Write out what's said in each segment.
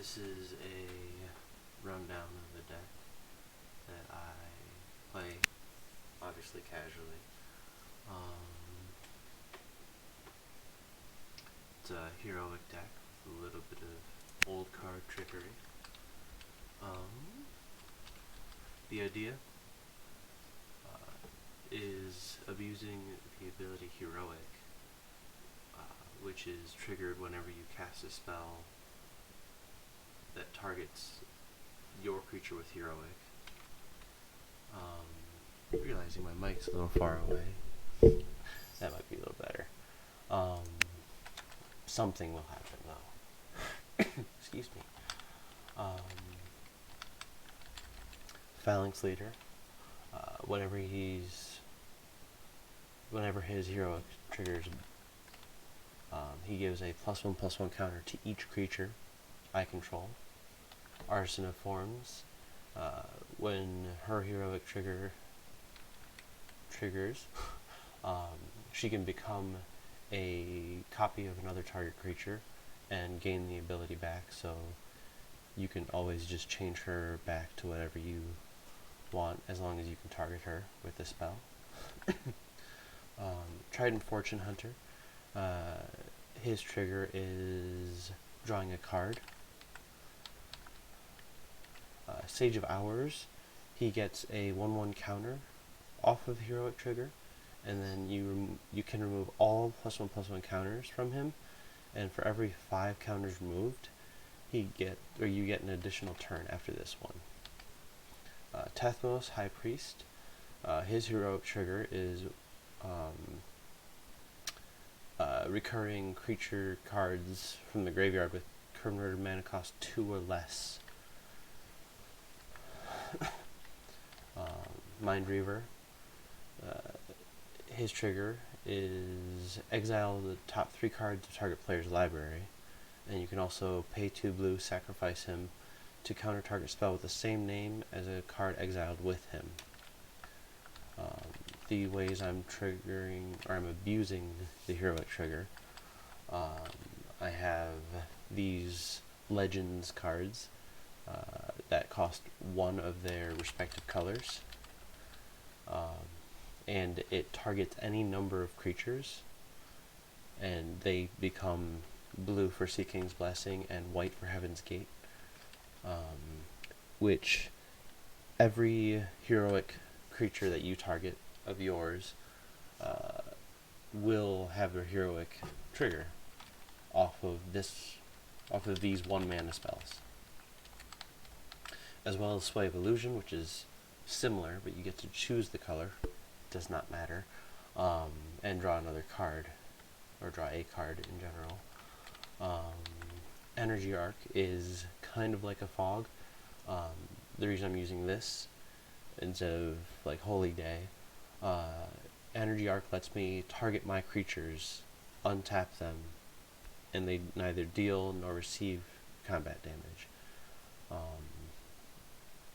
This is a rundown of the deck that I play, obviously casually. It's a heroic deck with a little bit of old card trickery. The idea is abusing the ability heroic, which is triggered whenever you cast a spell that targets your creature with heroic. Realizing my mic's a little far away. That might be a little better. Something will happen though. Excuse me. Phalanx Leader. Whenever his heroic triggers, he gives a +1/+1 counter to each creature I control. Artisan of Forms. When her heroic triggers, she can become a copy of another target creature and gain the ability back, so you can always just change her back to whatever you want as long as you can target her with the spell. Triton Fortune Hunter. His trigger is drawing a card. Sage of Hours. He gets a 1/1 counter off of heroic trigger, and then you can remove all +1/+1 counters from him, and for every 5 counters removed, you get an additional turn after this one. Tethmos, High Priest. His heroic trigger is recurring creature cards from the graveyard with converted mana cost 2 or less. Mindreaver. His trigger is exile the top 3 cards of target player's library, and you can also pay 2 blue, sacrifice him to counter target spell with the same name as a card exiled with him. The ways I'm abusing the heroic trigger, I have these Legends cards that cost 1 of their respective colors, and it targets any number of creatures, and they become blue for Sea King's Blessing and white for Heaven's Gate, which every heroic creature that you target of yours will have their heroic trigger off of these 1-mana spells, as well as Sway of Illusion, which is similar, but you get to choose the color. It does not matter, and draw another card, or draw a card in general. Energy Arc is kind of like a fog. The reason I'm using this instead of like Holy Day, Energy Arc lets me target my creatures, untap them, and they neither deal nor receive combat damage.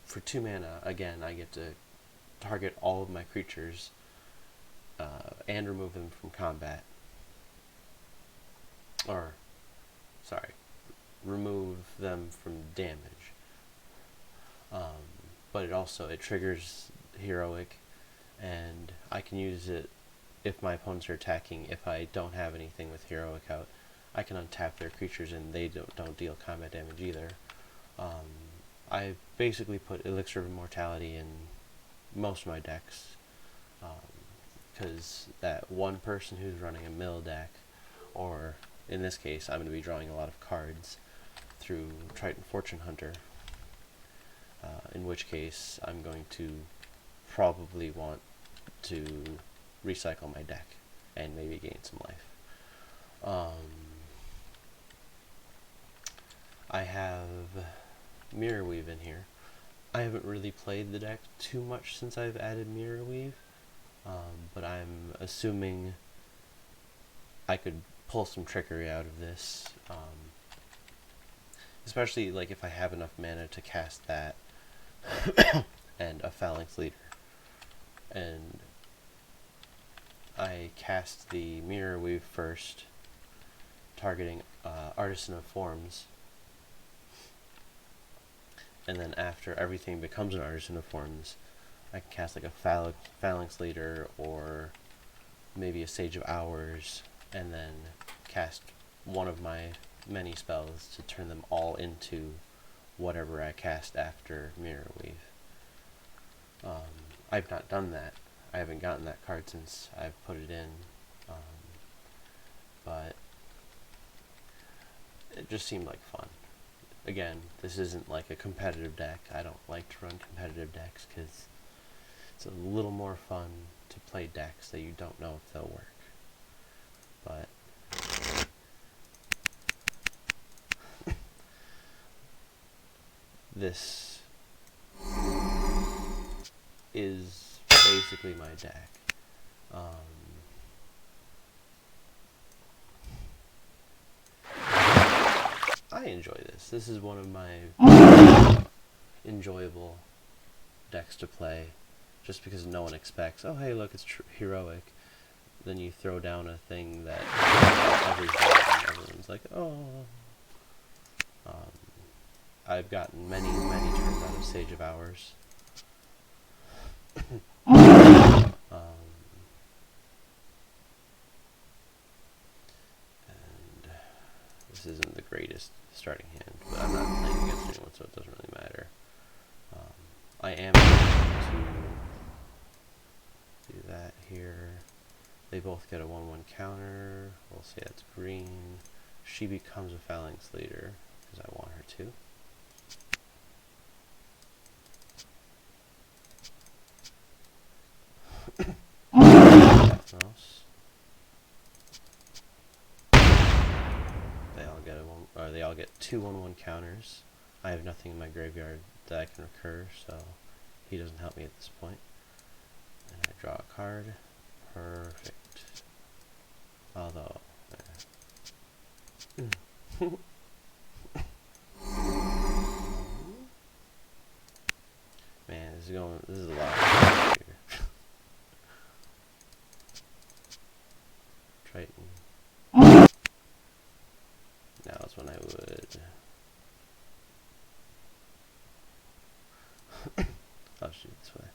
For 2 mana, again, I get to target all of my creatures and remove them from combat. Remove them from damage. But it triggers heroic, and I can use it if my opponents are attacking. If I don't have anything with heroic out, I can untap their creatures and they don't deal combat damage either. I basically put Elixir of Immortality in most of my decks, because that one person who's running a mill deck, or in this case I'm going to be drawing a lot of cards through Triton Fortune Hunter, in which case I'm going to probably want to recycle my deck and maybe gain some life. I have Mirrorweave in here. I haven't really played the deck too much since I've added Mirrorweave, but I'm assuming I could pull some trickery out of this, especially like if I have enough mana to cast that and a Phalanx Leader. And I cast the Mirrorweave first, targeting Artisan of Forms, and then after everything becomes an Artisan of Forms, I can cast like a Phalanx Leader or maybe a Sage of Hours, and then cast one of my many spells to turn them all into whatever I cast after Mirrorweave. I've not done that. I haven't gotten that card since I've put it in, but it just seemed like fun. Again, this isn't like a competitive deck. I don't like to run competitive decks because it's a little more fun to play decks that you don't know if they'll work. But this is basically my deck. I enjoy this. This is one of my enjoyable decks to play, just because no one expects, oh hey look, it's heroic. Then you throw down a thing that everything, and everyone's like, oh. I've gotten many turns out of Sage of Hours. And this isn't the greatest starting hand, but I'm not playing against anyone, so it doesn't really matter. I am going to do that here. They both get a 1/1 counter. We'll say that's green. She becomes a Phalanx Leader, because I want her to. Tethmos. They all get two 1/1 counters. I have nothing in my graveyard that I can recur, so he doesn't help me at this point. And I draw a card. Perfect. Although, man, this is a lot here. Triton. Now is when I would. I'll shoot this way.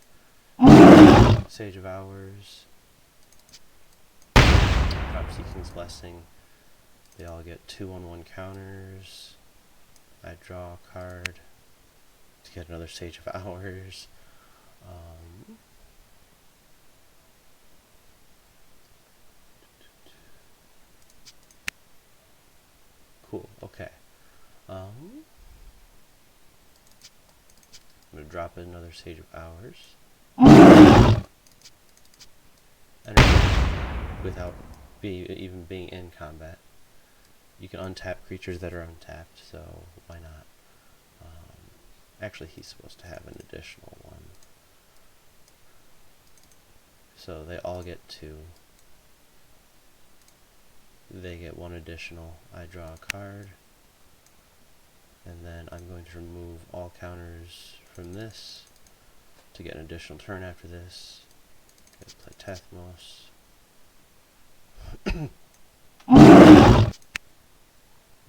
Sage of Hours. Drop Seeking's Blessing. They all get two 1/1 counters. I draw a card to get another Sage of Hours. Cool, okay. I'm going to drop in another Sage of Hours. And without even being in combat. You can untap creatures that are untapped, so why not? Actually, he's supposed to have an additional one. So they all get two. They get one additional. I draw a card. And then I'm going to remove all counters from this to get an additional turn after this. Gonna play Tethmos.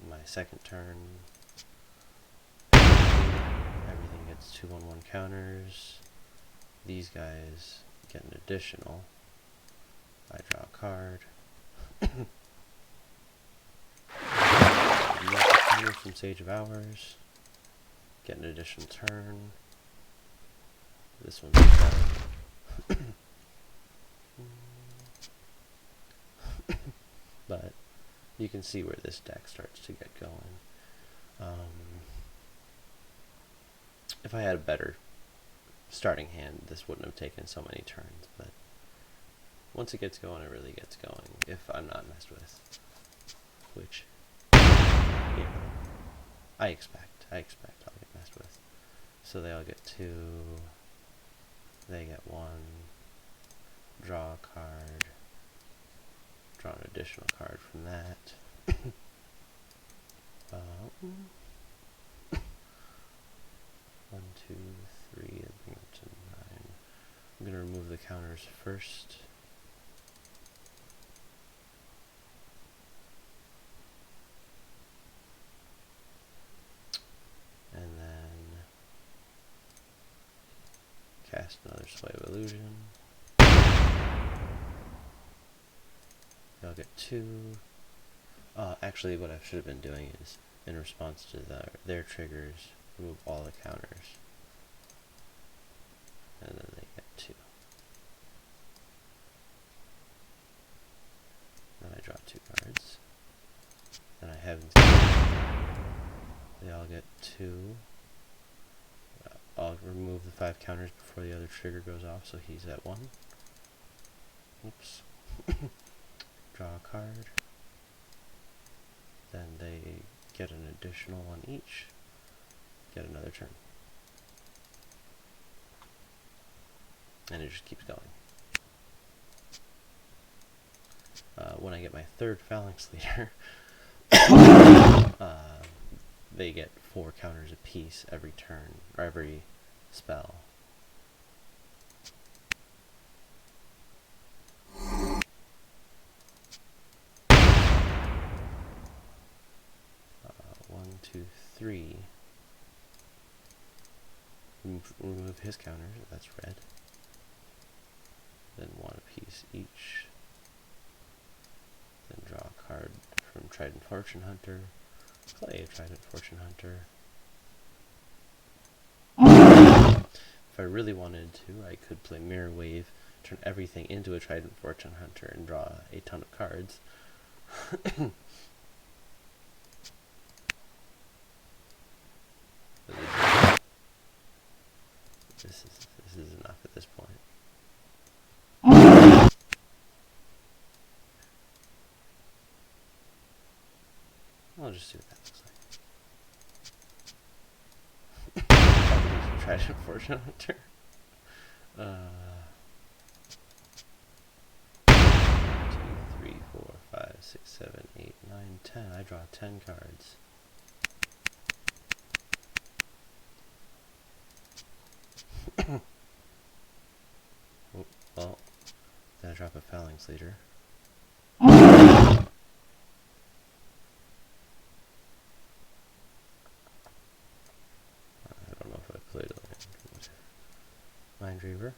My second turn, everything gets two 1/1 counters. These guys get an additional. I draw a card. Counter from Sage of Hours. Get an additional turn. This one's better. But you can see where this deck starts to get going. If I had a better starting hand, this wouldn't have taken so many turns, but once it gets going, it really gets going, if I'm not messed with. Which, you know, I expect I'll get messed with. So they all get two, they get one, draw a card, draw an additional card from that. 1, 2, 3, and bring it to 9. I'm going to remove the counters first. And then cast another Sway of Illusion. I'll get 2. Actually, what I should have been doing is, in response to their triggers, remove all the counters. And then they get 2. Then I draw 2 cards. Then I have they all get 2. I'll remove the 5 counters before the other trigger goes off, so he's at 1. Oops. Draw a card. Then they get an additional 1 each. Get another turn. And it just keeps going. When I get my 3rd Phalanx Leader, they get 4 counters apiece every turn, or every spell. One, two, 3. Remove his counters, that's red. Then 1 apiece each. Then draw a card from Triton Fortune Hunter. Play a Triton Fortune Hunter. If I really wanted to, I could play Mirrorweave, turn everything into a Triton Fortune Hunter, and draw a ton of cards. This is enough at this point. I'll just see what that looks like. Triton Fortune Hunter. 1, 2, 3, 4, 5, 6, 7, 8, 9, 10. I draw 10 cards. Oh, well, then I drop a Phalanx Leader. Mindreaver.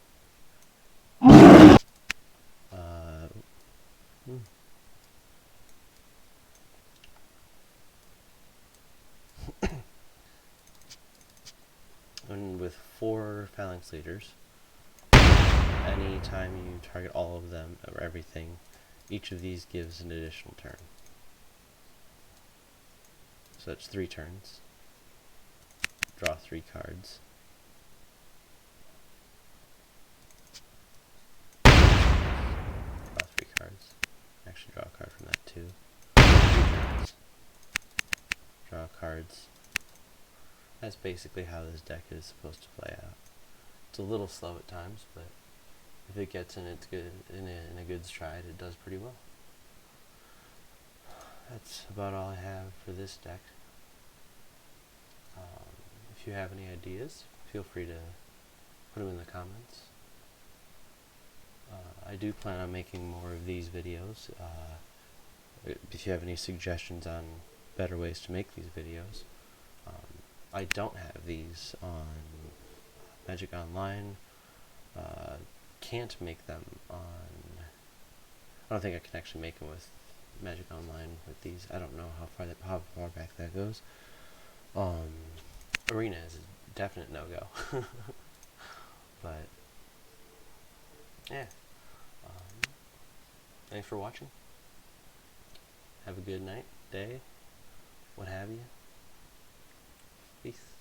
And with 4 Phalanx Leaders, anytime you target all of them or everything, each of these gives an additional turn. So that's 3 turns. Draw 3 cards. Draw 3 cards. Actually draw a card from that too. 3 turns. Draw cards. That's basically how this deck is supposed to play out. It's a little slow at times, but if it gets in its good in a good stride, it does pretty well. That's about all I have for this deck. If you have any ideas, feel free to put them in the comments. I do plan on making more of these videos. If you have any suggestions on better ways to make these videos. I don't have these on Magic Online. Can't make them on... I don't think I can actually make them with Magic Online with these. I don't know how far back that goes. Arena is a definite no-go. But, yeah. Thanks for watching. Have a good night, day, what have you. Peace.